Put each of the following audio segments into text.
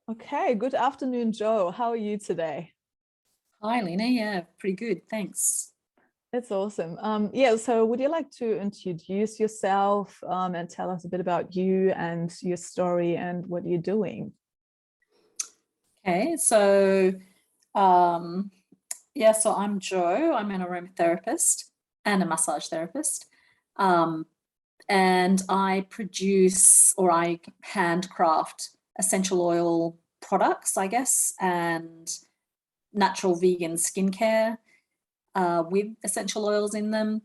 Okay, good afternoon, Joe. How are you today? Hi, Lena. Yeah, pretty good. Thanks. It's awesome. Yeah, so would you like to introduce yourself and tell us a bit about you and your story and what you're doing? Okay, um, so I'm Jo. I'm an aromatherapist and a massage therapist. Um, and I produce or I handcraft essential oil products, I guess, and natural vegan skincare with essential oils in them.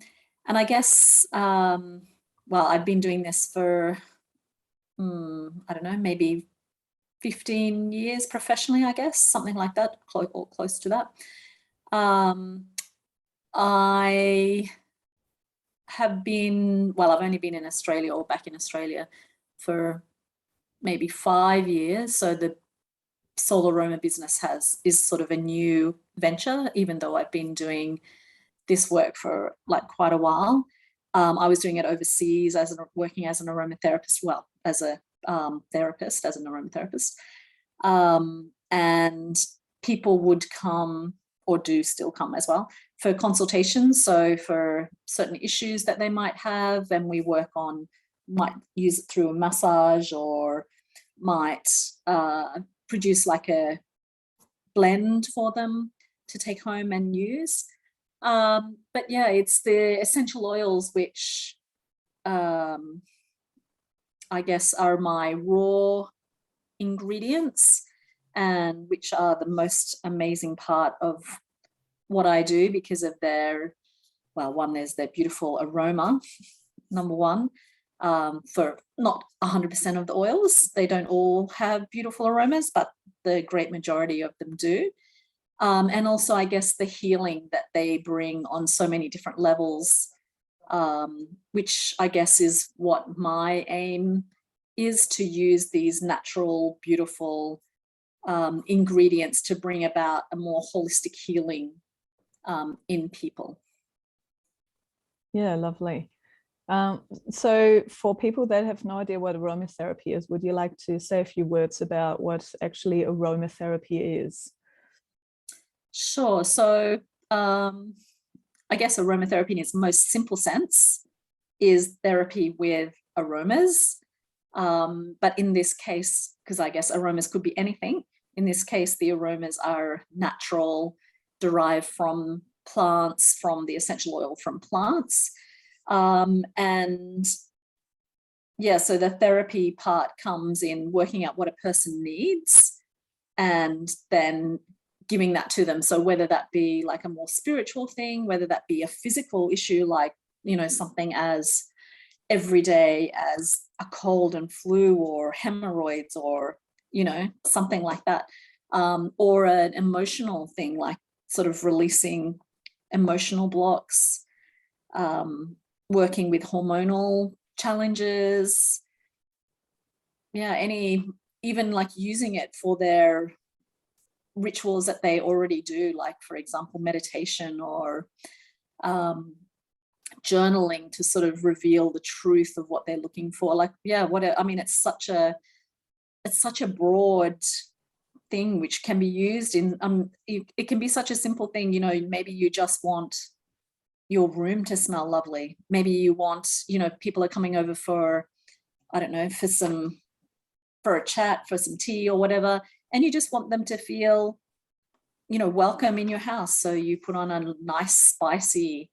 And I guess, I've been doing this for, I don't know, maybe 15 years professionally, I guess, something like that, or close to that. Um, I I've only been in Australia or back in Australia for maybe 5 years. So the Soul Aroma business is sort of a new venture, even though I've been doing this work for like quite a while. I was doing it overseas working as an aromatherapist, as a therapist, as an aromatherapist. And people would come, or do still come as well, for consultations. So for certain issues that they might have, and we might use it through a massage, or might produce like a blend for them to take home and use. But yeah, it's the essential oils which I guess are my raw ingredients, and which are the most amazing part of what I do because of there's their beautiful aroma, number one. For not 100% of the oils, they don't all have beautiful aromas, but the great majority of them do. And also, I guess, the healing that they bring on so many different levels, which I guess is what my aim is, to use these natural, beautiful ingredients to bring about a more holistic healing in people. Yeah, lovely. So for people that have no idea what aromatherapy is, would you like to say a few words about what actually aromatherapy is? Sure. So I guess aromatherapy in its most simple sense is therapy with aromas. But in this case, because I guess aromas could be anything, in this case, the aromas are natural, derived from plants, from the essential oil from plants. And yeah, so the therapy part comes in working out what a person needs and then giving that to them. So whether that be like a more spiritual thing, whether that be a physical issue, like, something as everyday as a cold and flu or hemorrhoids, or, something like that, or an emotional thing, like sort of releasing emotional blocks, working with hormonal challenges. Yeah, even like using it for their rituals that they already do, like, for example, meditation, or um, journaling, to sort of reveal the truth of what they're looking for. Like, yeah, it's such a broad thing which can be used in it can be such a simple thing. Maybe you just want your room to smell lovely. Maybe you want, people are coming over for, I don't know, for a chat, for some tea or whatever, and you just want them to feel, welcome in your house. So you put on a nice spicy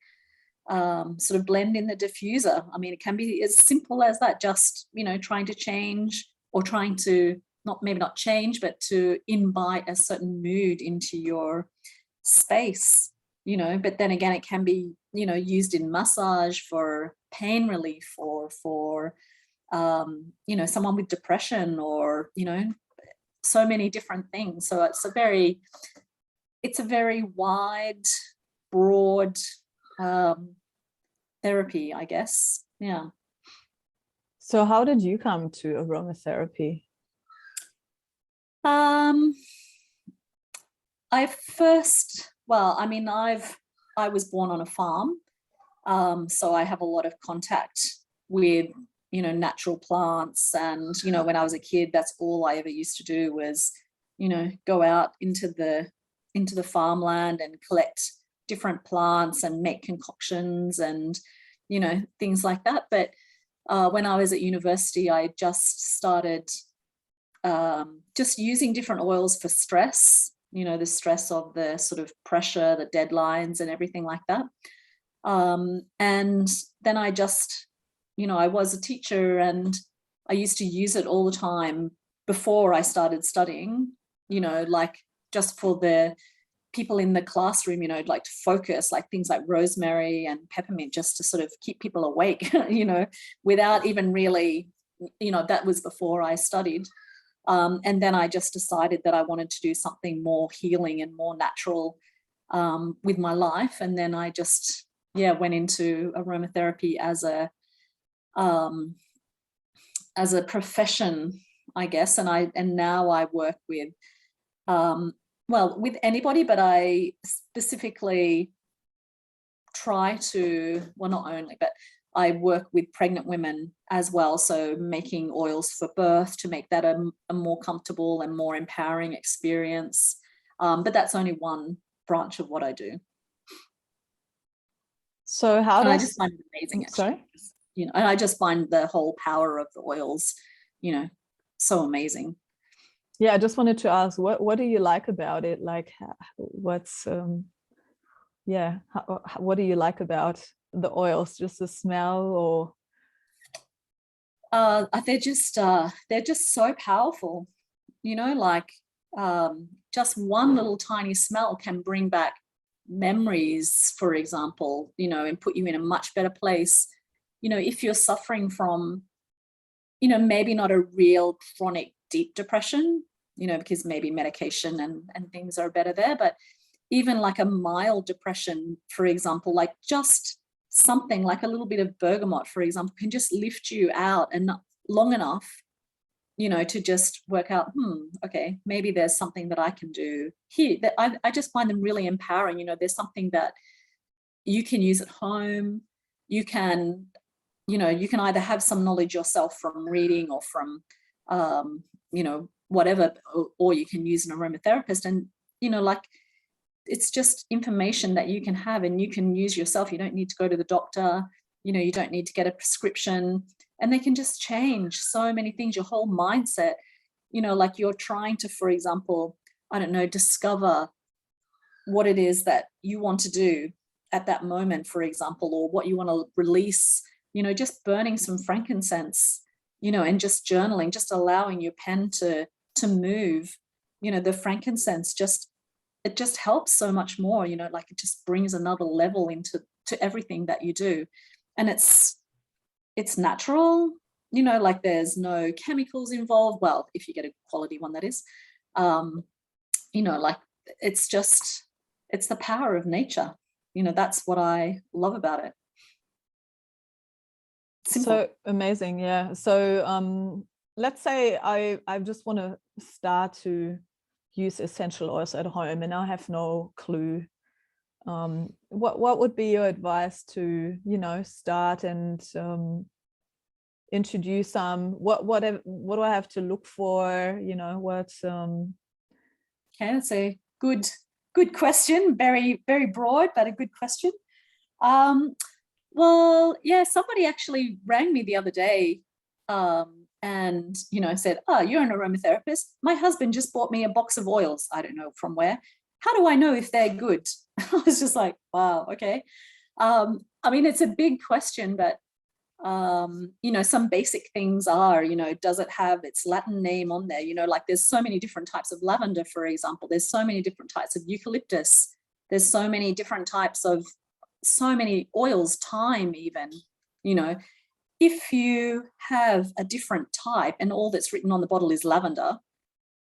sort of blend in the diffuser. I mean, it can be as simple as that, just, trying to change, or trying to not change, but to invite a certain mood into your space, but then again, it can be, used in massage for pain relief, or for, someone with depression, or, so many different things. So it's a very wide, broad therapy, I guess. Yeah. So how did you come to aromatherapy? Um, I first, well, I mean, I was born on a farm, so I have a lot of contact with natural plants. And, when I was a kid, that's all I ever used to do was, go out into the farmland and collect different plants and make concoctions and, things like that. But when I was at university, I just started just using different oils for stress, the stress of the sort of pressure, the deadlines and everything like that. And then I just, I was a teacher and I used to use it all the time before I started studying, like just for the people in the classroom, like to focus, like things like rosemary and peppermint, just to sort of keep people awake, without even really, that was before I studied. And then I just decided that I wanted to do something more healing and more natural with my life. And then I just, went into aromatherapy as a profession, I guess. And now I work with, with anybody, but I specifically try to, well, not only, but I work with pregnant women as well. So making oils for birth to make that a more comfortable and more empowering experience. But that's only one branch of what I do. So how I just find it amazing, actually. Sorry? And I just find the whole power of the oils, so amazing. Yeah, I just wanted to ask, what do you like about it? Like, what's what do you like about the oils? Just the smell, or? They're just so powerful, like just one little tiny smell can bring back memories, for example, and put you in a much better place. If you're suffering from, maybe not a real chronic deep depression, because maybe medication and things are better there, but even like a mild depression, for example, like just something like a little bit of bergamot, for example, can just lift you out and long enough, to just work out, okay, maybe there's something that I can do here. That I just find them really empowering. There's something that you can use at home. You can either have some knowledge yourself from reading or from, whatever, or you can use an aromatherapist, and, like, it's just information that you can have and you can use yourself. You don't need to go to the doctor, you don't need to get a prescription, and they can just change so many things, your whole mindset, like you're trying to, for example, I don't know, discover what it is that you want to do at that moment, for example, or what you want to release, just burning some frankincense, and just journaling, just allowing your pen to move, the frankincense it just helps so much more, like it just brings another level into everything that you do. And it's natural, like there's no chemicals involved. Well, if you get a quality one, that is, like it's the power of nature. That's what I love about it. Simple. So amazing. Yeah. So let's say I just want to start to use essential oils at home and I have no clue. What would be your advice to, start and introduce some? What do I have to look for? Okay, that's a good question. Very, very broad, but a good question. Well, yeah, somebody actually rang me the other day and, said, oh, you're an aromatherapist. My husband just bought me a box of oils. I don't know from where. How do I know if they're good? I was just like, wow, okay. I mean, it's a big question, but, some basic things are, does it have its Latin name on there? Like there's so many different types of lavender, for example. There's so many different types of eucalyptus. There's so many different types of so many oils, thyme even, if you have a different type and all that's written on the bottle is lavender,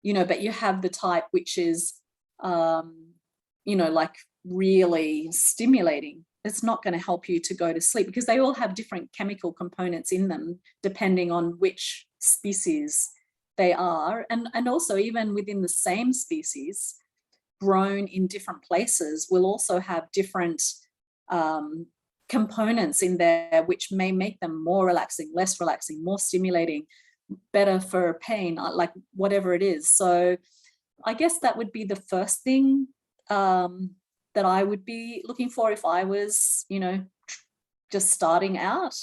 but you have the type which is, like really stimulating, it's not going to help you to go to sleep because they all have different chemical components in them depending on which species they are. And also even within the same species, grown in different places, will also have different components in there which may make them more relaxing, less relaxing, more stimulating, better for pain, like whatever it is. So I guess that would be the first thing that I would be looking for if I was, just starting out.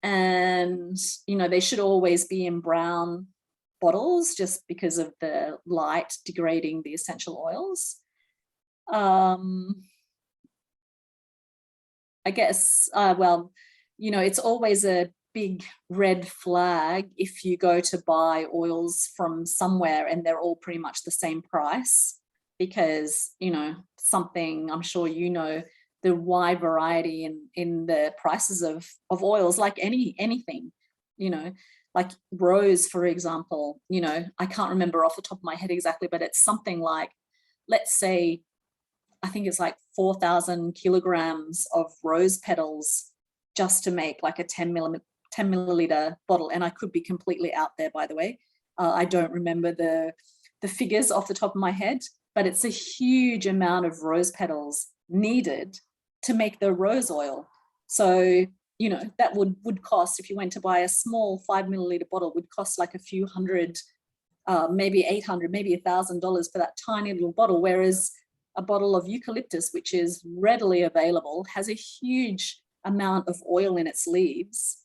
And, they should always be in brown bottles just because of the light degrading the essential oils. I guess, it's always a big red flag if you go to buy oils from somewhere and they're all pretty much the same price, because, something, I'm sure the wide variety in the prices of oils, like anything, like rose, for example, I can't remember off the top of my head exactly, but it's something like, let's say, I think it's like 4,000 kilograms of rose petals just to make like a 10 milliliter bottle. And I could be completely out there, by the way. I don't remember the figures off the top of my head, but it's a huge amount of rose petals needed to make the rose oil. So, that would cost, if you went to buy a small 5 milliliter bottle, would cost like a few hundred, maybe $800, maybe $1,000 for that tiny little bottle. Whereas a bottle of eucalyptus, which is readily available, has a huge amount of oil in its leaves,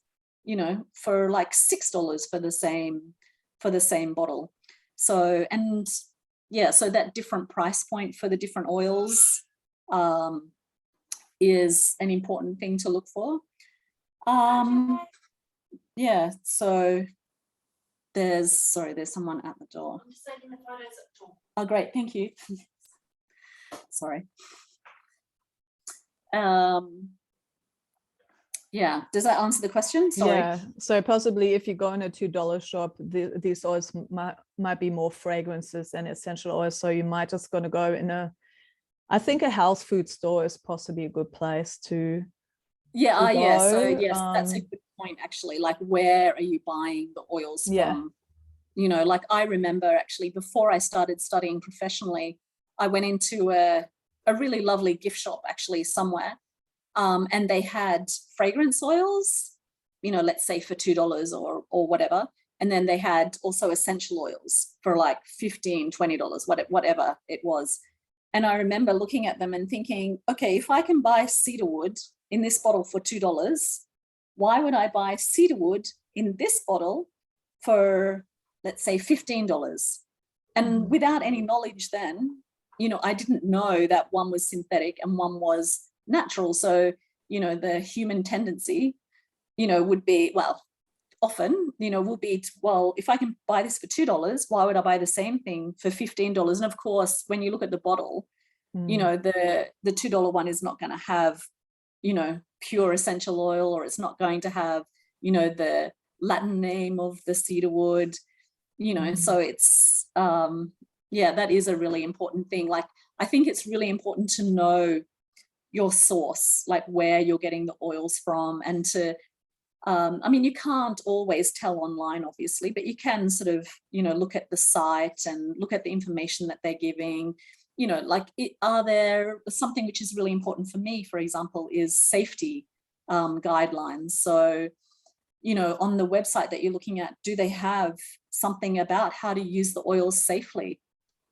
for like $6 for the same bottle. So, and yeah, so that different price point for the different oils is an important thing to look for. Yeah, so there's someone at the door. I'm just taking the photos at the door. Oh, great, thank you. Sorry. Yeah, does that answer the question? Sorry. Yeah, so possibly if you go in a $2 shop, these oils might be more fragrances and essential oils. So you might just going to go in I think a health food store is possibly a good place to yeah, go. yeah. So yes, that's a good point, actually. Like, where are you buying the oils from? Like, I remember actually before I started studying professionally, I went into a really lovely gift shop actually somewhere, and they had fragrance oils, let's say for $2 or whatever. And then they had also essential oils for like $15, $20, whatever it was. And I remember looking at them and thinking, okay, if I can buy cedarwood in this bottle for $2, why would I buy cedarwood in this bottle for, let's say, $15? And without any knowledge then, I didn't know that one was synthetic and one was natural. So, the human tendency, would be, well, often, will be, well, if I can buy this for $2, why would I buy the same thing for $15? And of course, when you look at the bottle, the $2 one is not going to have, pure essential oil, or it's not going to have, the Latin name of the cedarwood, so it's, yeah, that is a really important thing. Like, I think it's really important to know your source, like where you're getting the oils from, and to, I mean, you can't always tell online, obviously, but you can sort of, look at the site and look at the information that they're giving, like, are there something which is really important for me, for example, is safety guidelines. So, on the website that you're looking at, do they have something about how to use the oils safely?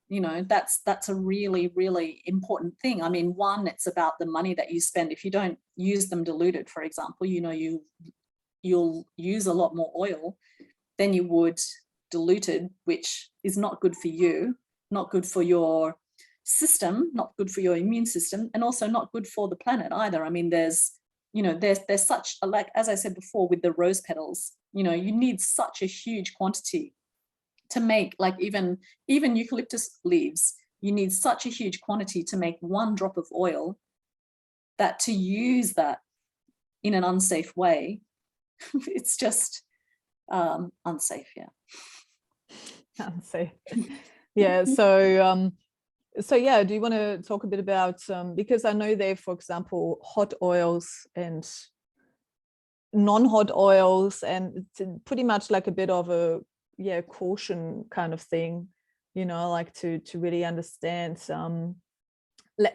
That's a really, really important thing. I mean, one, it's about the money that you spend. If you don't use them diluted, for example, you'll use a lot more oil than you would diluted, which is not good for you, not good for your system, not good for your immune system, and also not good for the planet either. I mean, there's such a, like, as I said before, with the rose petals, you need such a huge quantity to make, like, even eucalyptus leaves, you need such a huge quantity to make one drop of oil, that to use that in an unsafe way, it's just unsafe. Unsafe. Yeah, so yeah, do you want to talk a bit about, because I know there, for example, hot oils and non-hot oils, and it's pretty much like a bit of a caution kind of thing, like to really understand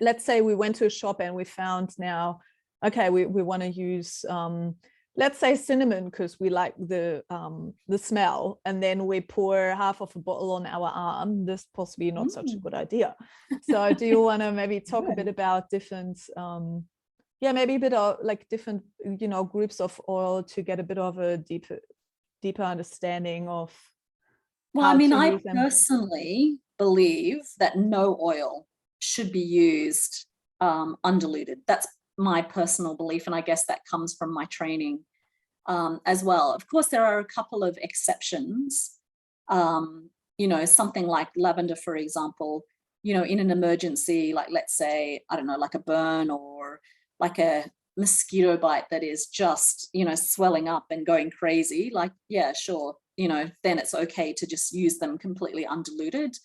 let's say we went to a shop and we found now, okay, we want to use let's say cinnamon because we like the smell, and then we pour half of a bottle on our arm. This possibly not such a good idea. So do you want to maybe talk a bit about different yeah, maybe a bit of like different, you know, groups of oil to get a bit of a deeper understanding of well, I mean, I personally believe that no oil should be used undiluted. That's my personal belief, and I guess that comes from my training as well. Of course, there are a couple of exceptions. You know, something like lavender, for example, you know, in an emergency, like let's say, I don't know, like a burn or like a mosquito bite that is just, you know, swelling up and going crazy, like, yeah, sure, you know, then it's okay to just use them completely undiluted.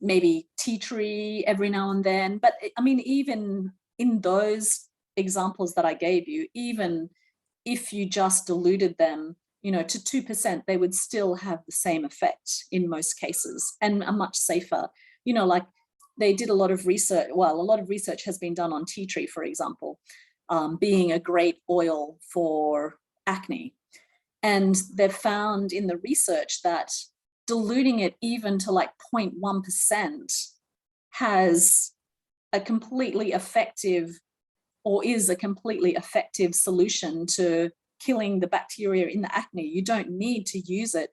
Maybe tea tree every now and then. But I mean, even in those examples that I gave you, even if you just diluted them, you know, to 2%, they would still have the same effect in most cases and are much safer. You know, like they did a lot of research. Well, a lot of research has been done on tea tree, for example, being a great oil for acne. And they've found in the research that diluting it even to like 0.1% has a completely effective, or is a completely effective solution to killing the bacteria in the acne. You don't need to use it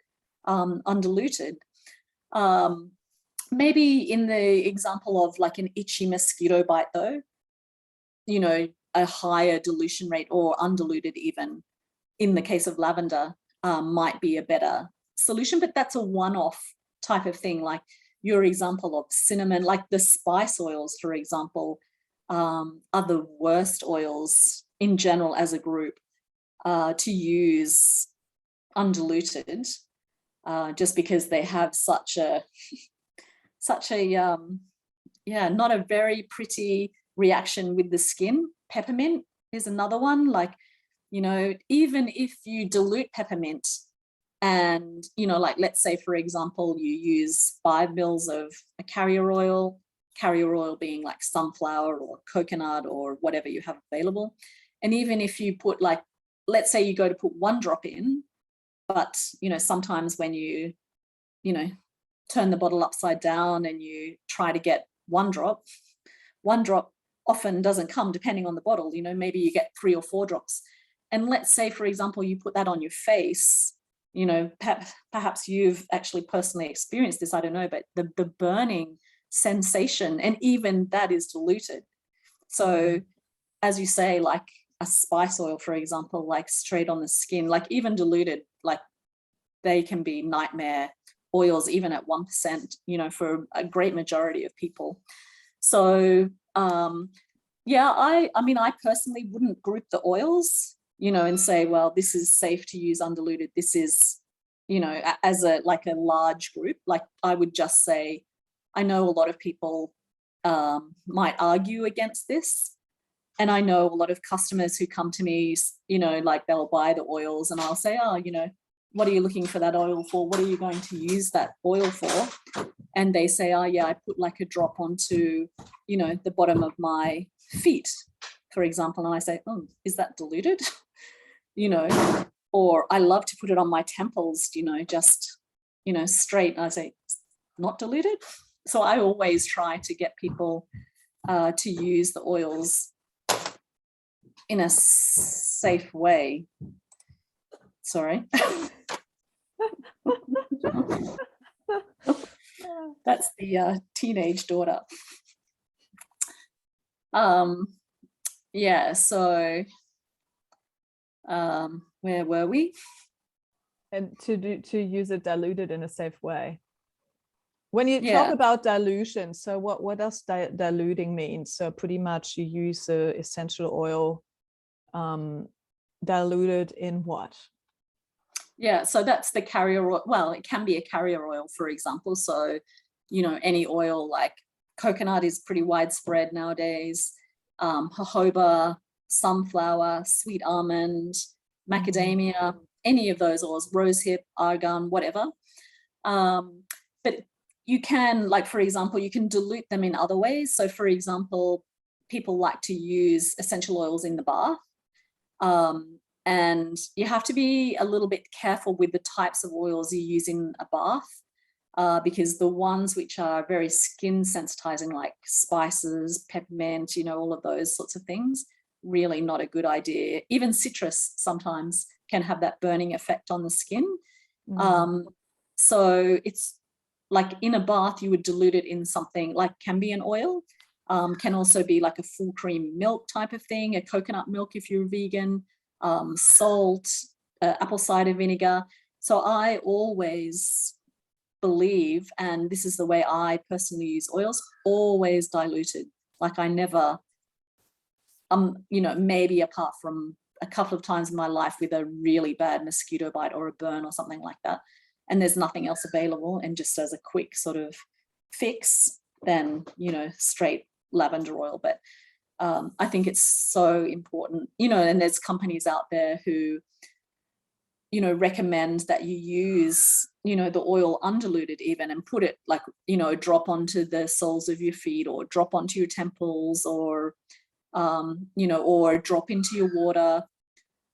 undiluted. Maybe in the example of like an itchy mosquito bite though, you know, a higher dilution rate or undiluted even in the case of lavender might be a better solution, but that's a one-off type of thing. Like your example of cinnamon, like the spice oils, for example, are the worst oils in general as a group to use undiluted, just because they have such a yeah, not a very pretty reaction with the skin. Peppermint is another one. Like, you know, even if you dilute peppermint and, you know, like let's say, for example, you use 5 mils of a carrier oil being like sunflower or coconut or whatever you have available. And even if you put like, let's say you go to put 1 drop in, but, you know, sometimes when you know, turn the bottle upside down and you try to get 1 drop often doesn't come depending on the bottle. You know, maybe you get 3 or 4 drops. And let's say, for example, you put that on your face, you know, perhaps you've actually personally experienced this, I don't know, but the burning sensation, and even that is diluted. So as you say, like a spice oil, for example, like straight on the skin, like even diluted, like they can be nightmare oils, even at 1%, you know, for a great majority of people. So yeah, I mean, I personally wouldn't group the oils, you know, and say, well, this is safe to use undiluted. This is, you know, as a like a large group. Like I would just say, I know a lot of people might argue against this. And I know a lot of customers who come to me, you know, like they'll buy the oils and I'll say, oh, you know, what are you looking for that oil for? What are you going to use that oil for? And they say, oh yeah, I put like a drop onto, you know, the bottom of my feet, for example. And I say, oh, is that diluted? You know, or I love to put it on my temples, you know, just, you know, straight. And I say, not diluted. So I always try to get people to use the oils in a safe way. Sorry. That's the teenage daughter. Yeah, so where were we? And to use it diluted in a safe way. When you talk about dilution, so what does diluting mean? So pretty much you use the essential oil diluted in what? Yeah, so that's the carrier oil. Well, it can be a carrier oil, for example. So, you know, any oil like coconut is pretty widespread nowadays. Jojoba, sunflower, sweet almond, macadamia, any of those oils, rosehip, argan, whatever. But you can, like, for example, you can dilute them in other ways. So for example, people like to use essential oils in the bath. And you have to be a little bit careful with the types of oils you use in a bath, because the ones which are very skin sensitizing, like spices, peppermint, you know, all of those sorts of things, really not a good idea. Even citrus sometimes can have that burning effect on the skin. So it's like in a bath, you would dilute it in something like Cambion oil, can also be like a full cream milk type of thing, a coconut milk if you're vegan, salt, apple cider vinegar. So I always believe, and this is the way I personally use oils, always diluted. Like I never, you know, maybe apart from a couple of times in my life with a really bad mosquito bite or a burn or something like that, and there's nothing else available, and just as a quick sort of fix, then, you know, straight lavender oil. But I think it's so important, you know, and there's companies out there who, you know, recommend that you use, you know, the oil undiluted even, and put it like, you know, drop onto the soles of your feet or drop onto your temples, or, you know, or drop into your water,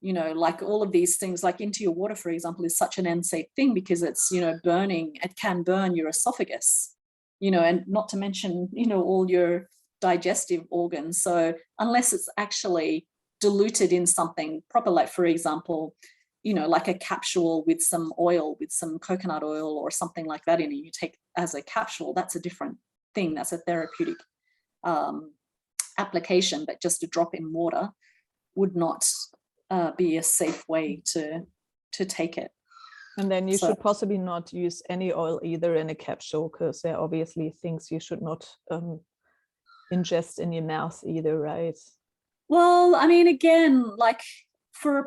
you know, like all of these things, like into your water, for example, is such an unsafe thing because it's, you know, burning, it can burn your esophagus, you know, and not to mention, you know, all your digestive organs. So unless it's actually diluted in something proper, like for example, you know, like a capsule with some oil, with some coconut oil or something like that in it, you take as a capsule, that's a different thing. That's a therapeutic application, but just a drop in water would not be a safe way to take it. And then you So, should possibly not use any oil either in a capsule, because there are obviously things you should not ingest in your mouth either, right? well, I mean, again, like for a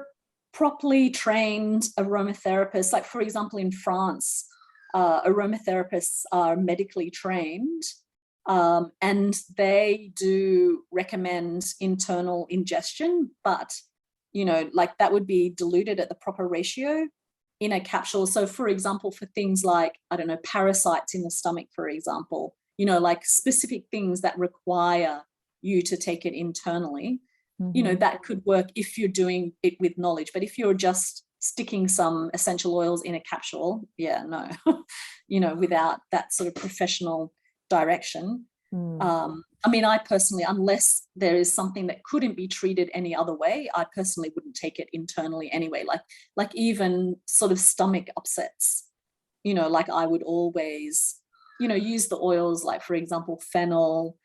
properly trained aromatherapist, like for example, in France, aromatherapists are medically trained, and they do recommend internal ingestion, but, you know, like that would be diluted at the proper ratio in a capsule. So for example, for things like, I don't know, parasites in the stomach, for example, you know, like specific things that require you to take it internally, you know, that could work if you're doing it with knowledge. But if you're just sticking some essential oils in a capsule, yeah, no, you know, without that sort of professional direction. I mean, I personally, unless there is something that couldn't be treated any other way, I personally wouldn't take it internally anyway. Like even sort of stomach upsets, you know, like I would always, you know, use the oils, like for example, fennel,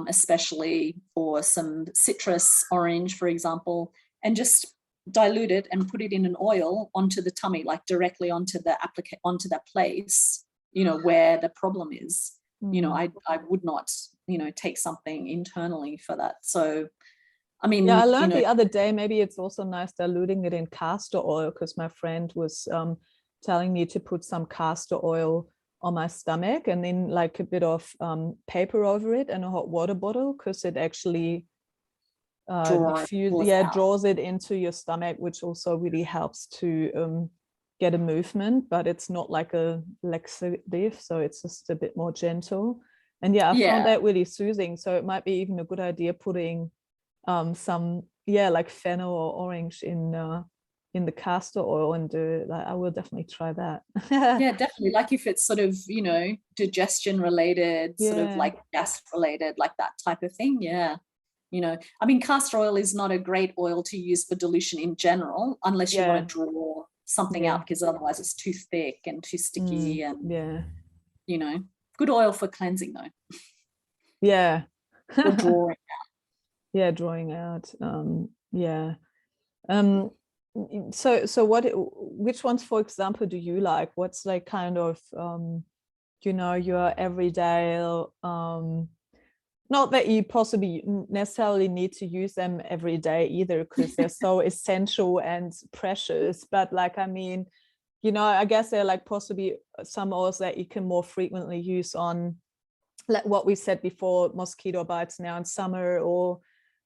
especially, or some citrus, orange, for example, and just dilute it and put it in an oil onto the tummy, like directly onto the onto that place, you know, where the problem is. You know, I would not, you know, take something internally for that. So, I mean, yeah, I learned you know, the other day, maybe it's also nice diluting it in castor oil, because my friend was telling me to put some castor oil on my stomach and then like a bit of paper over it and a hot water bottle, because it actually draws it into your stomach, which also really helps to get a movement, but it's not like a laxative, so it's just a bit more gentle. And yeah, I found that really soothing. So it might be even a good idea putting some like fennel or orange in the castor oil, and like I will definitely try that. Yeah, definitely. Like if it's sort of, you know, digestion related, sort of Yeah, like gas related, like that type of thing. Yeah. You know, I mean, castor oil is not a great oil to use for dilution in general, unless you want to draw something out, because otherwise it's too thick and too sticky. And, you know, good oil for cleansing though. Yeah. Or drawing. Yeah, drawing out. Yeah. So which ones, for example, do you like? What's like kind of you know, your everyday not that you possibly necessarily need to use them every day either, because they're so essential and precious, but like, I mean, you know, I guess they're like possibly some oils that you can more frequently use on, like what we said before, mosquito bites now in summer, or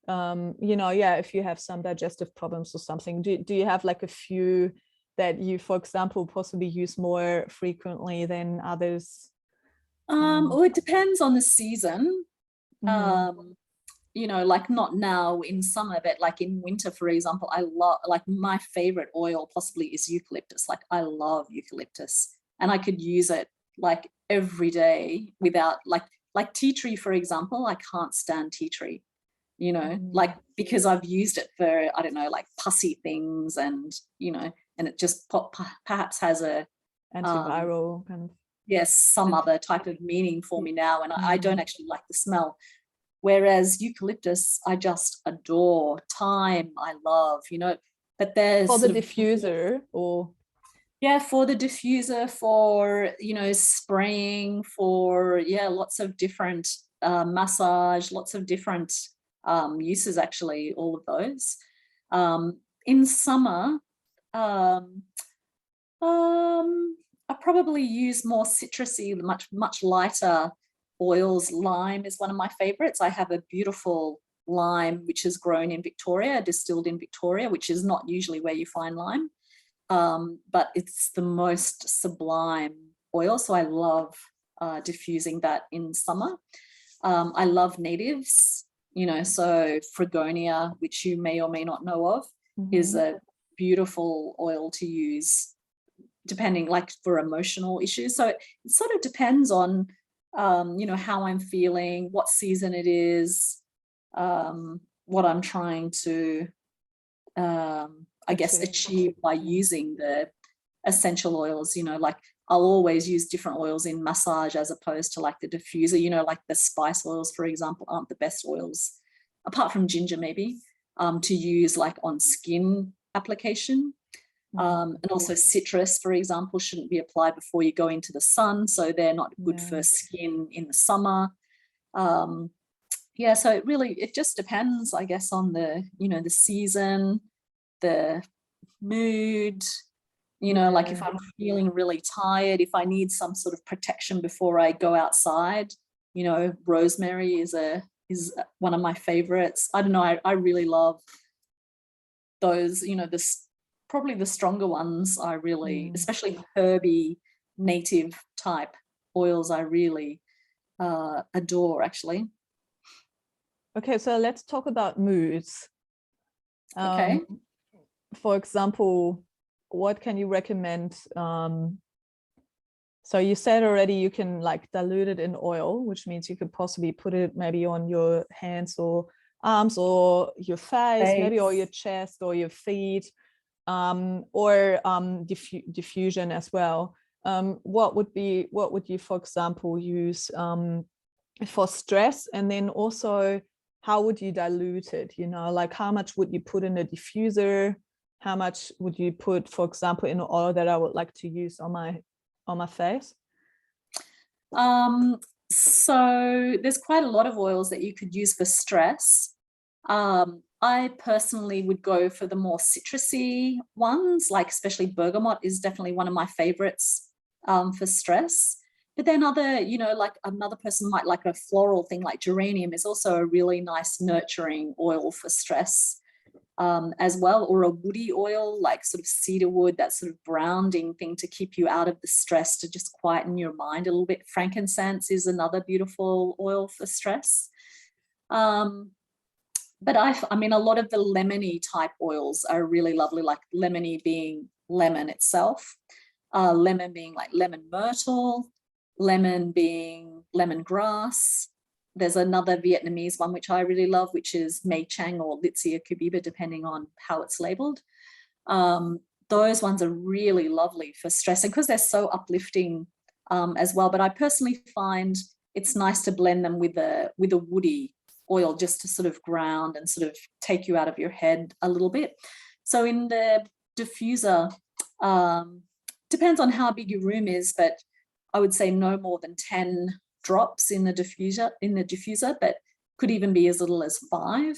you know, yeah, if you have some digestive problems or something. Do you have like a few that you, for example, possibly use more frequently than others? Well, it depends on the season. Mhm. You know, like not now in summer, but like in winter, for example, I love, like my favorite oil possibly is eucalyptus. Like I love eucalyptus, and I could use it like every day without like tea tree, for example. I can't stand tea tree, you know, like because I've used it for, I don't know, like pussy things, and you know, and it just perhaps has a Antiviral kind of. yes, some Anti other type of meaning for me now, and I don't mm. actually like the smell. Whereas eucalyptus, I just adore. Thyme, I love, you know, but there's For the sort of, diffuser or yeah, for the diffuser, for, you know, spraying, for, yeah, lots of different massage, lots of different uses, actually, all of those. In summer, um, I probably use more citrusy, much lighter oils. Lime is one of my favorites. I have a beautiful lime which is grown in Victoria, distilled in Victoria, which is not usually where you find lime, but it's the most sublime oil. So I love diffusing that in summer. I love natives, you know, so Fregonia, which you may or may not know of, is a beautiful oil to use depending, like for emotional issues. So it sort of depends on, you know, how I'm feeling, what season it is, what I'm trying to, I guess, achieve by using the essential oils. You know, like I'll always use different oils in massage as opposed to like the diffuser, you know, like the spice oils, for example, aren't the best oils, apart from ginger maybe, to use like on skin application. And also citrus, for example, shouldn't be applied before you go into the sun. So they're not good for skin in the summer. Yeah, so it just depends, I guess, on the, you know, the season, the mood, you know, like if I'm feeling really tired, if I need some sort of protection before I go outside, you know, rosemary is one of my favorites. I don't know, I really love those, you know, this probably the stronger ones. I really, especially herby native type oils, I really adore, actually. Okay, so let's talk about moods. Okay. For example, what can you recommend? So you said already you can like dilute it in oil, which means you could possibly put it maybe on your hands or arms or your face, maybe, or your chest or your feet, or diffusion as well. What would you, for example, use for stress? And then also, how would you dilute it? You know, like how much would you put in a diffuser? How much would you put, for example, in oil that I would like to use on my face? So there's quite a lot of oils that you could use for stress. I personally would go for the more citrusy ones, like especially bergamot is definitely one of my favorites for stress. But then other, you know, like another person might like a floral thing like geranium is also a really nice nurturing oil for stress. As well, or a woody oil like sort of cedar wood, that sort of grounding thing to keep you out of the stress, to just quieten your mind a little bit. Frankincense is another beautiful oil for stress. But I mean, a lot of the lemony type oils are really lovely, like lemony being lemon itself, lemon being like lemon myrtle, lemon being lemongrass. There's another Vietnamese one which I really love, which is Mei Chang or Litsia cubiba, depending on how it's labeled. Those ones are really lovely for stress, and because they're so uplifting as well. But I personally find it's nice to blend them with a woody oil, just to sort of ground and sort of take you out of your head a little bit. So in the diffuser, depends on how big your room is, but I would say no more than 10 drops in the diffuser, but could even be as little as 5.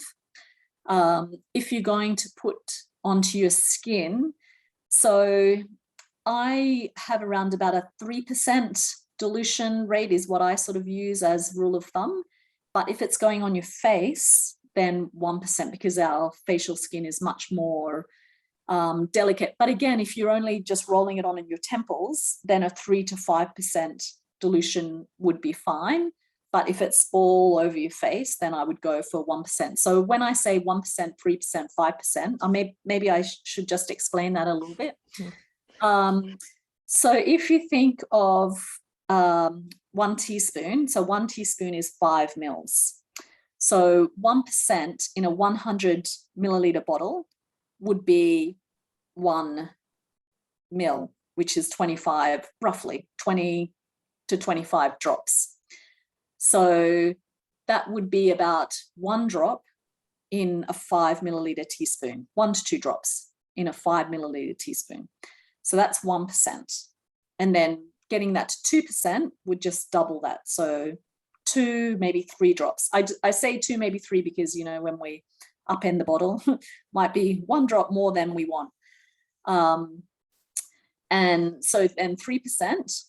If you're going to put onto your skin, so I have around about a 3% dilution rate is what I sort of use as rule of thumb. But if it's going on your face, then 1%, because our facial skin is much more delicate. But again, if you're only just rolling it on in your temples, then a 3 to 5% dilution would be fine. But if it's all over your face, then I would go for 1%. So when I say 1%, 3%, 5%, maybe I should just explain that a little bit. So if you think of 1 teaspoon, so 1 teaspoon is 5 mils. So 1% in a 100 milliliter bottle would be 1 mil, which is 25, roughly 20 to 25 drops. So that would be about 1 drop in a 5 milliliter teaspoon, 1 to 2 drops in a 5 milliliter teaspoon. So that's 1%. And then getting that to 2% would just double that. So 2, maybe 3 drops. I say 2, maybe 3, because, you know, when we upend the bottle, might be 1 drop more than we want. And so then 3%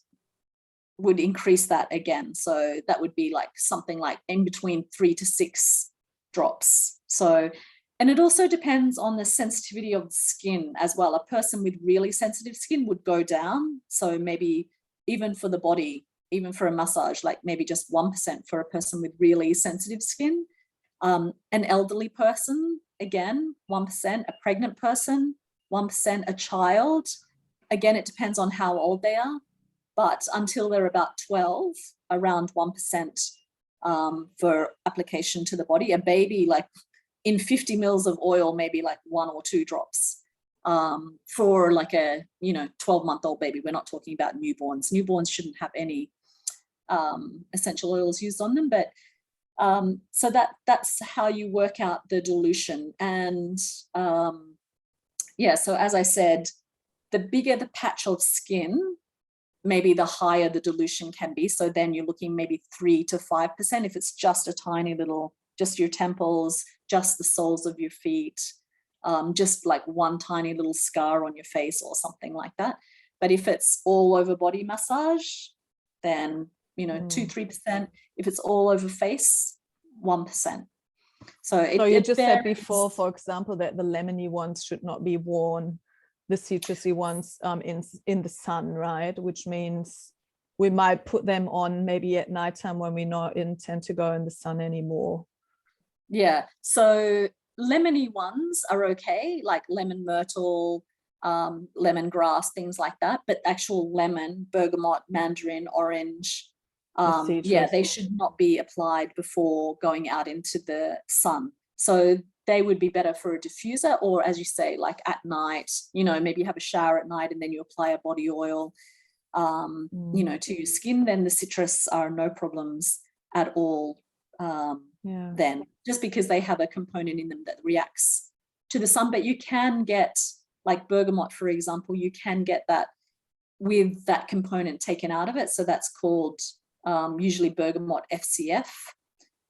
would increase that again. So that would be like something like in between 3 to 6 drops. So, and it also depends on the sensitivity of the skin as well. A person with really sensitive skin would go down. So maybe even for the body, even for a massage, like maybe just 1% for a person with really sensitive skin. An elderly person, again, 1%, a pregnant person, 1%, a child. Again, it depends on how old they are, but until they're about 12, around 1% for application to the body. A baby, like in 50 mils of oil, maybe like 1 or 2 drops. For like a, 12-month-old baby. We're not talking about newborns. Newborns shouldn't have any essential oils used on them, but so that's how you work out the dilution. And so as I said, the bigger the patch of skin, maybe the higher the dilution can be. So then you're looking maybe 3 to 5%. If it's just a tiny little, just your temples, just the soles of your feet, just like one tiny little scar on your face or something like that. But if it's all over body massage, then 2-3%. If it's all over face, 1%. So you just said before, for example, that the lemony ones should not be worn, the citrusy ones in the sun, right? Which means we might put them on maybe at nighttime when we not intend to go in the sun anymore. Yeah, so lemony ones are okay, like lemon myrtle, lemongrass, things like that. But actual lemon, bergamot, mandarin, orange, they should not be applied before going out into the sun. So they would be better for a diffuser, or as you say, like at night, maybe you have a shower at night and then you apply a body oil, to your skin. Then the citrus are no problems at all. Then, just because they have a component in them that reacts to the sun. But you can get, like bergamot, for example, you can get that with that component taken out of it. So that's called usually bergamot FCF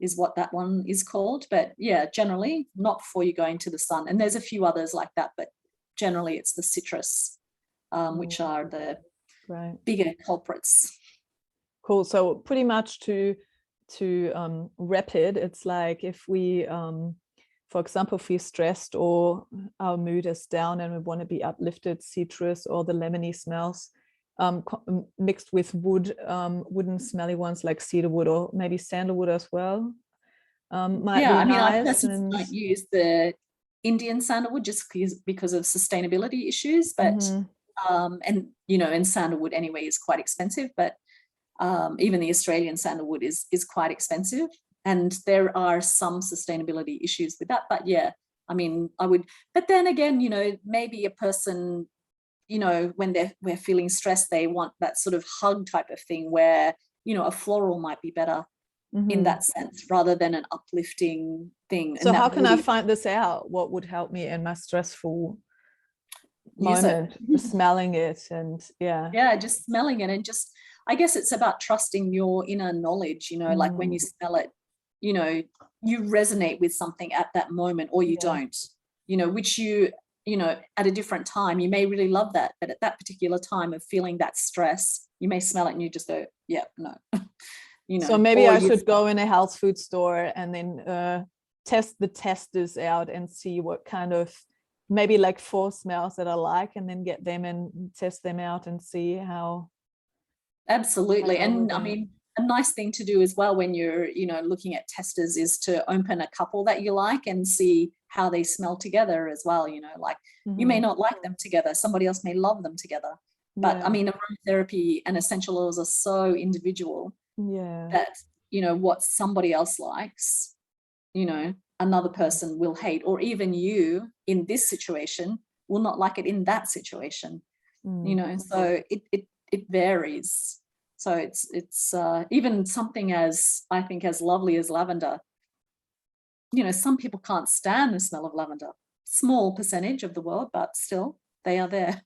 is what that one is called. But yeah, generally not before you go into the sun. And there's a few others like that, but generally it's the citrus, which are the bigger culprits. Cool. So pretty much to wrap it, it's like if we for example feel stressed or our mood is down and we want to be uplifted, citrus or the lemony smells mixed with wooden smelly ones like cedarwood or maybe sandalwood as well might be nice. I personally don't use the Indian sandalwood just because of sustainability issues, but and sandalwood anyway is quite expensive, but even the Australian sandalwood is quite expensive, and there are some sustainability issues with that. But yeah, I mean, I would, but then again, maybe a person, when we're feeling stressed, they want that sort of hug type of thing where, a floral might be better in that sense rather than an uplifting thing. So how can I find this out? What would help me in my stressful moment? Smelling it and just smelling it, and just, I guess it's about trusting your inner knowledge, like when you smell it, you resonate with something at that moment, or you don't, which at a different time, you may really love that. But at that particular time of feeling that stress, you may smell it and you just go, yeah, no. So maybe I should go in a health food store and then test the testers out and see what kind of, maybe like 4 smells that I like, and then get them and test them out and see how Absolutely. over And I there. mean, a nice thing to do as well when you're, looking at testers is to open a couple that you like and see how they smell together as well. Like you may not like them together, somebody else may love them together. But I Yeah, mean, aromatherapy and essential oils are so individual yeah. that, what somebody else likes, another person will hate, or even you in this situation will not like it in that situation. So it varies. So it's even something as, I think, as lovely as lavender. Some people can't stand the smell of lavender. Small percentage of the world, but still they are there.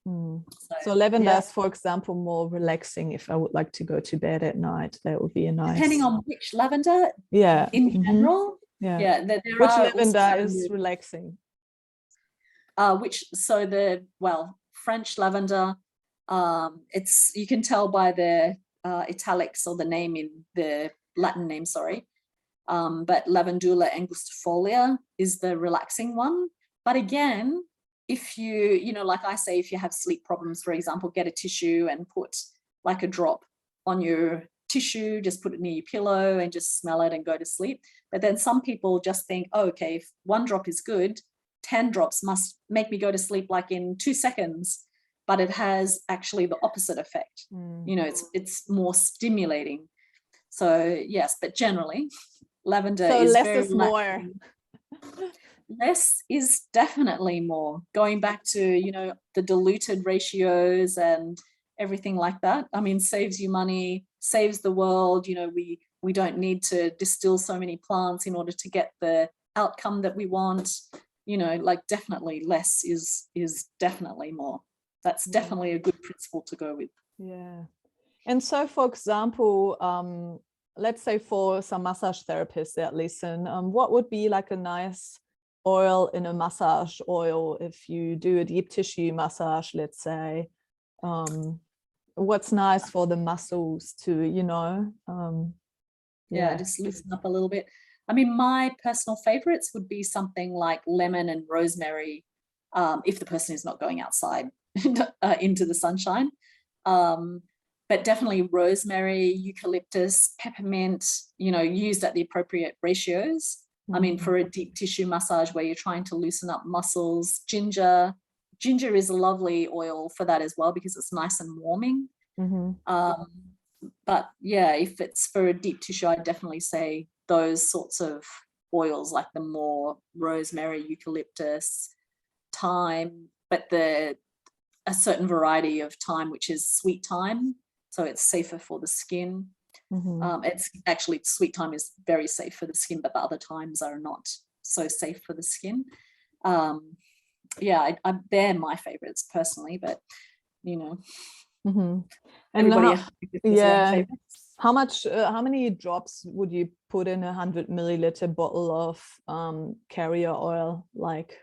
So lavender yeah, is, for example, more relaxing. If I would like to go to bed at night, that would be a depending nice. on which lavender Yeah. in general. Yeah. Yeah, there Which are also lavender lavender, is relaxing? French lavender, it's, you can tell by the italics or the name in the Latin name, sorry. But Lavandula angustifolia is the relaxing one. But again, if you, like I say, if you have sleep problems, for example, get a tissue and put like a drop on your tissue, just put it near your pillow and just smell it and go to sleep. But then some people just think, oh, okay, if one drop is good, 10 drops must make me go to sleep like in 2 seconds. But it has actually the opposite effect. It's more stimulating. So yes, but generally, lavender So is less very is more. relaxing. Less is definitely more. Going back to, the diluted ratios and everything like that. I mean, saves you money, saves the world. We don't need to distill so many plants in order to get the outcome that we want. Like definitely less is definitely more. That's definitely a good principle to go with. Yeah. And so, for example, let's say for some massage therapists that listen, what would be like a nice oil in a massage oil if you do a deep tissue massage, let's say? What's nice for the muscles to, Yeah, just loosen up a little bit. I mean, my personal favorites would be something like lemon and rosemary, if the person is not going outside into the sunshine. But definitely rosemary, eucalyptus, peppermint, used at the appropriate ratios. I mean, for a deep tissue massage where you're trying to loosen up muscles, ginger. Ginger is a lovely oil for that as well because it's nice and warming. But yeah, if it's for a deep tissue, I'd definitely say those sorts of oils, like the more rosemary, eucalyptus, thyme, but a certain variety of thyme, which is sweet thyme, so it's safer for the skin. It's actually, sweet thyme is very safe for the skin, but the other thymes are not so safe for the skin. Yeah, they're my favorites personally, but And everybody has their own favorites. how many drops would you put in 100 milliliter bottle of carrier oil? Like,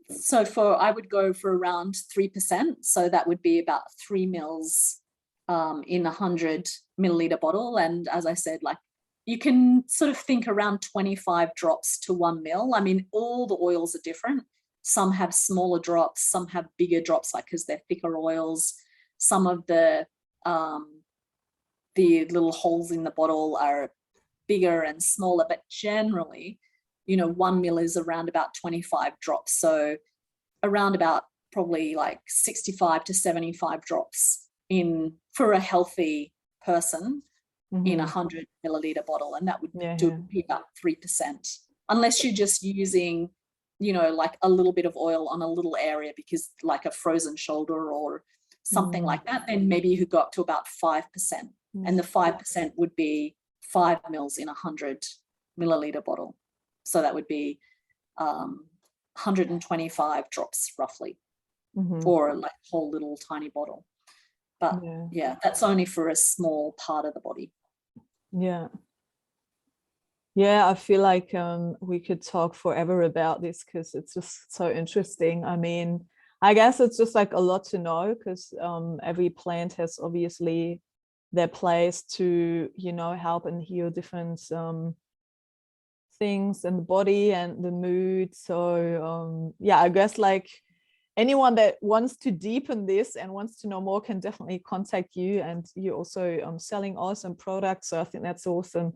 So I would go for around 3%. So that would be about 3 mils in 100 milliliter bottle. And as I said, like you can sort of think around 25 drops to 1 mil. I mean, all the oils are different. Some have smaller drops, some have bigger drops, like because they're thicker oils. Some of the little holes in the bottle are bigger and smaller, but generally, 1 mil is around about 25 drops. So around about probably like 65 to 75 drops for a healthy person in 100 milliliter bottle. And that would be about 3%, unless you're just using, like a little bit of oil on a little area because like a frozen shoulder or something like that, then maybe you could go up to about 5%. And the 5% would be 5 mils in 100 milliliter bottle. So that would be 125 drops roughly, or like a whole little tiny bottle. But yeah, that's only for a small part of the body. Yeah, I feel like we could talk forever about this because it's just so interesting. I mean, I guess it's just like a lot to know because every plant has obviously their place to, help and heal different things in the body and the mood. So yeah, I guess like anyone that wants to deepen this and wants to know more can definitely contact you. And you're also selling awesome products, so I think that's awesome.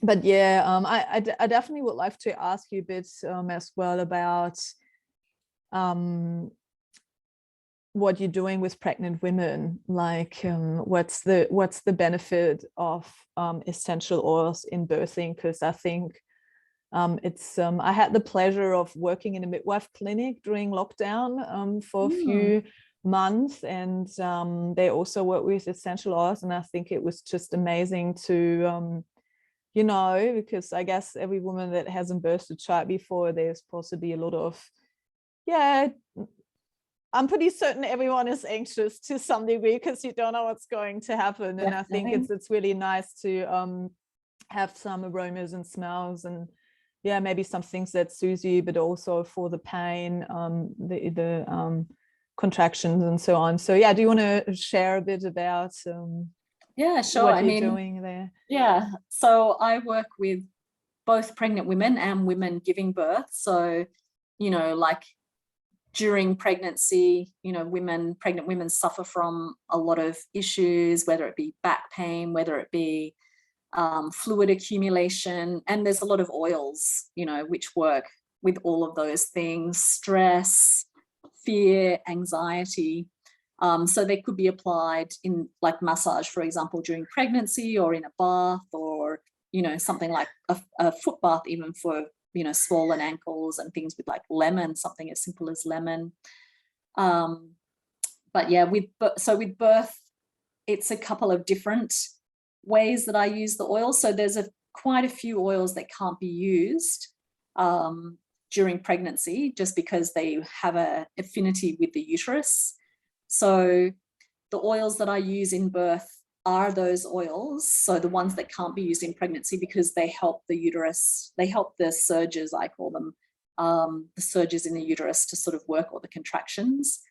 But yeah, I definitely would like to ask you a bit as well about what you're doing with pregnant women. Like what's the benefit of essential oils in birthing? Because I think I had the pleasure of working in a midwife clinic during lockdown for a few months, and they also work with essential oils, and I think it was just amazing to you know, because I guess every woman that hasn't birthed a child before, there's possibly a lot of, yeah, I'm pretty certain everyone is anxious to some degree because you don't know what's going to happen. Definitely. And I think it's really nice to have some aromas and smells, and yeah, maybe some things that soothe you, but also for the pain, the contractions and so on. So yeah, do you want to share a bit about yeah, sure. what you're doing there? Yeah, so I work with both pregnant women and women giving birth. So, you know, like during pregnancy, you know, pregnant women suffer from a lot of issues, whether it be back pain, whether it be fluid accumulation, and there's a lot of oils, you know, which work with all of those things: stress, fear, anxiety. So they could be applied in like massage, for example, during pregnancy, or in a bath, or, you know, something like a foot bath, even for, you know, swollen ankles and things, with like lemon, something as simple as lemon. But yeah, with birth, it's a couple of different ways that I use the oil. So there's quite a few oils that can't be used during pregnancy, just because they have an affinity with the uterus. So the oils that I use in birth are those oils, so the ones that can't be used in pregnancy, because they help the uterus, they help the surges, I call them, the surges in the uterus to sort of work, or the contractions.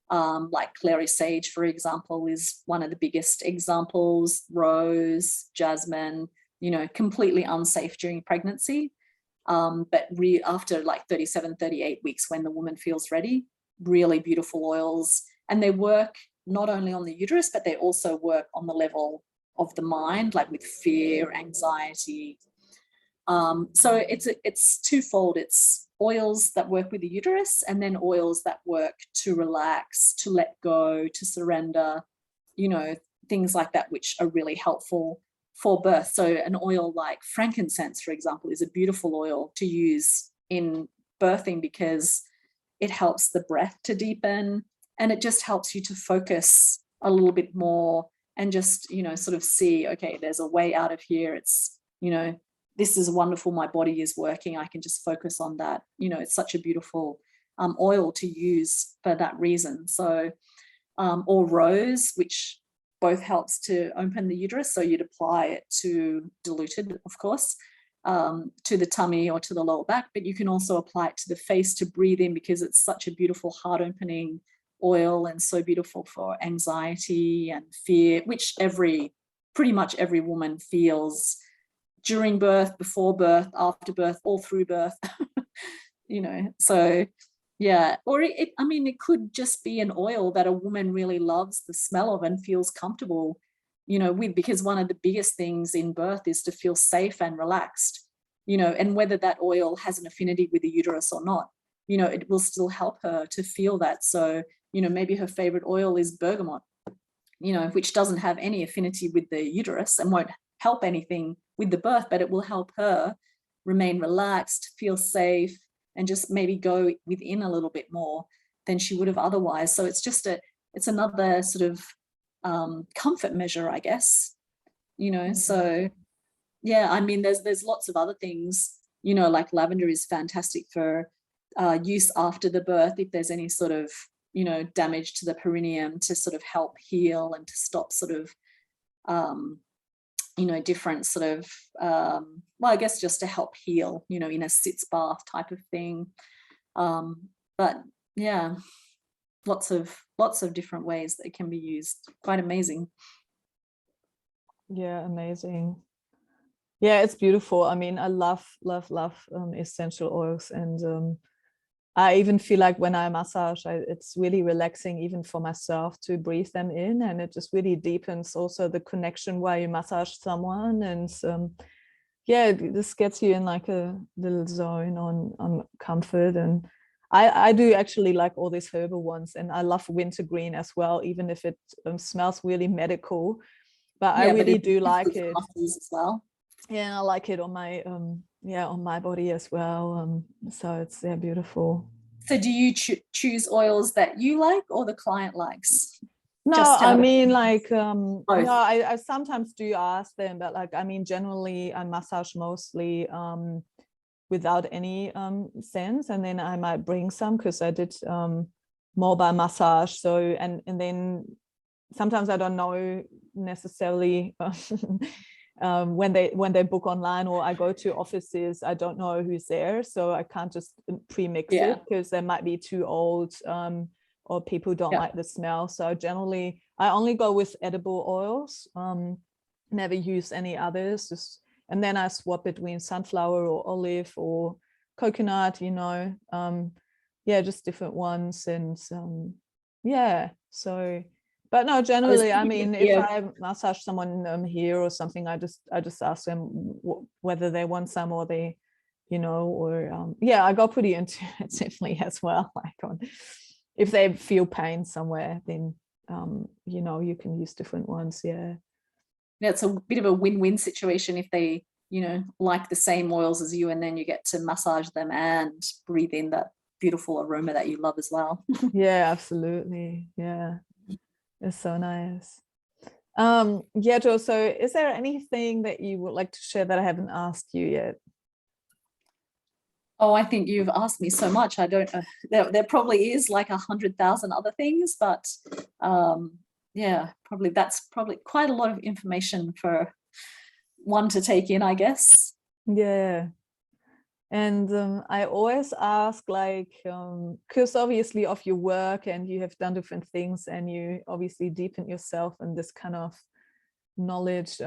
Like clary sage, for example, is one of the biggest examples. Rose, jasmine, you know, completely unsafe during pregnancy. But after like 37, 38 weeks, when the woman feels ready, really beautiful oils. And they work not only on the uterus, but they also work on the level of the mind, like with fear, anxiety. So it's twofold. It's oils that work with the uterus, and then oils that work to relax, to let go, to surrender, you know, things like that, which are really helpful for birth. So an oil like frankincense, for example, is a beautiful oil to use in birthing, because it helps the breath to deepen, and it just helps you to focus a little bit more, and just, you know, sort of see, okay, there's a way out of here. It's, you know, this is wonderful. My body is working. I can just focus on that. You know, it's such a beautiful oil to use for that reason. So, or rose, which both helps to open the uterus. So you'd apply it to, diluted, of course, to the tummy or to the lower back, but you can also apply it to the face to breathe in, because it's such a beautiful heart opening oil, and so beautiful for anxiety and fear, which pretty much every woman feels during birth, before birth, after birth, all through birth. You know, so yeah. Or I mean, it could just be an oil that a woman really loves the smell of and feels comfortable, you know, with, because one of the biggest things in birth is to feel safe and relaxed, you know, and whether that oil has an affinity with the uterus or not, you know, it will still help her to feel that. So, you know, maybe her favorite oil is bergamot, you know, which doesn't have any affinity with the uterus and won't help anything with the birth, but it will help her remain relaxed, feel safe, and just maybe go within a little bit more than she would have otherwise. So it's just it's another sort of comfort measure, I guess, you know. So yeah, I mean, there's lots of other things, you know, like lavender is fantastic for use after the birth, if there's any sort of, you know, damage to the perineum, to sort of help heal and to stop sort of you know, different sort of well, I guess just to help heal, you know, in a sitz bath type of thing. But yeah, lots of different ways that it can be used. Quite amazing. Yeah, amazing. Yeah, it's beautiful. I mean, I love essential oils, and I even feel like when I massage, it's really relaxing even for myself to breathe them in, and it just really deepens also the connection while you massage someone. And yeah, this gets you in like a little zone on comfort. And I do actually like all these herbal ones, and I love wintergreen as well, even if it smells really medical, but I Yeah, but really it's do good like for it. muscles as well. Yeah, I like it on my yeah, on my body as well. So it's, yeah, beautiful. So do you choose oils that you like or the client likes? No, Just I out of mean, like, no, both. I sometimes do ask them, but like, I mean, generally I massage mostly without any scents, and then I might bring some because I did mobile massage. So and then sometimes I don't know necessarily when they book online, or I go to offices, I don't know who's there, so I can't just pre-mix Yeah, it because they might be too old, or people don't yeah, like the smell. So generally I only go with edible oils, never use any others, just, and then I swap between sunflower or olive or coconut, yeah, just different ones. And yeah, so, but no, I was generally, I thinking mean, it'd if be a, I massage someone here or something, I just ask them whether they want some, or they, or yeah, I go pretty intuitively as well. Like if they feel pain somewhere, then you can use different ones. Yeah. it's a bit of a win-win situation if they, like the same oils as you, and then you get to massage them and breathe in that beautiful aroma that you love as well. Yeah, absolutely. Yeah, it's so nice. Yeah, Joe, so is there anything that you would like to share that I haven't asked you yet? Oh, I think you've asked me so much. I don't know. There probably is like 100,000 other things, but yeah, that's probably quite a lot of information for one to take in, I guess. Yeah. And I always ask, like, because obviously of your work and you have done different things and you obviously deepen yourself in this kind of knowledge.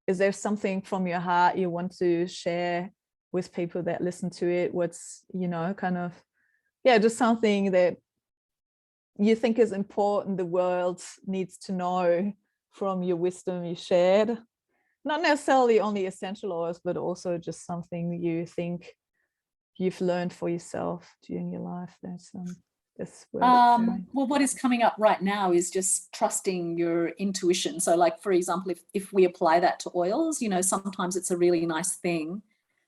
Is there something from your heart you want to share with people that listen to it? What's, kind of, yeah, just something that you think is important the world needs to know from your wisdom you shared? Not necessarily only essential oils, but also just something you think you've learned for yourself during your life that's worth sharing. Well, what is coming up right now is just trusting your intuition. So, like, for example, if we apply that to oils, sometimes it's a really nice thing.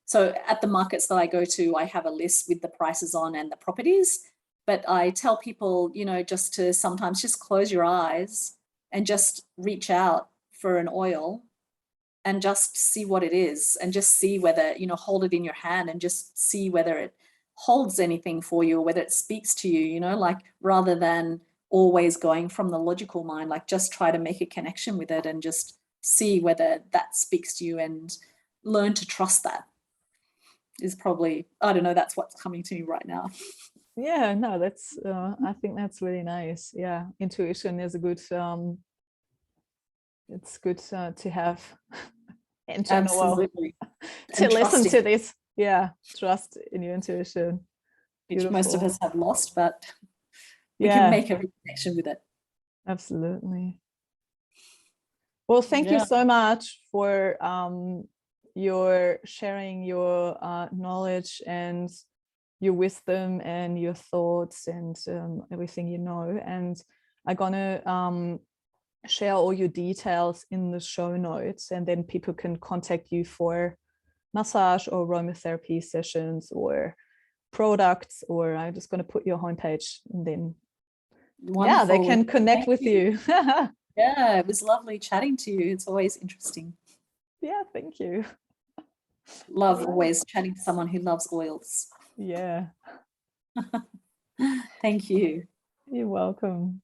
So at the markets that I go to, I have a list with the prices on and the properties, but I tell people, just to sometimes just close your eyes and just reach out for an oil and just see what it is, and just see whether, hold it in your hand and just see whether it holds anything for you, or whether it speaks to you, like, rather than always going from the logical mind, like, just try to make a connection with it and just see whether that speaks to you, and learn to trust that is probably, I don't know, that's what's coming to me right now. Yeah, no, that's I think that's really nice. Yeah, intuition is a good it's good to have in general, Absolutely. to And listen trusting, to this. Yeah, trust in your intuition. which most of Beautiful. us have lost, but we can Yeah, make a connection with it. absolutely. Well, thank you Yeah. so much for your sharing your knowledge and your wisdom and your thoughts and everything And I'm gonna share all your details in the show notes, and then people can contact you for massage or aromatherapy sessions or products, or I'm just going to put your homepage, and then yeah, they Wonderful. can connect Thank with you. you. Yeah, it was lovely chatting to you. It's always interesting. Yeah, thank you. Love All right. always chatting to someone who loves oils. Yeah, Thank you. you're welcome.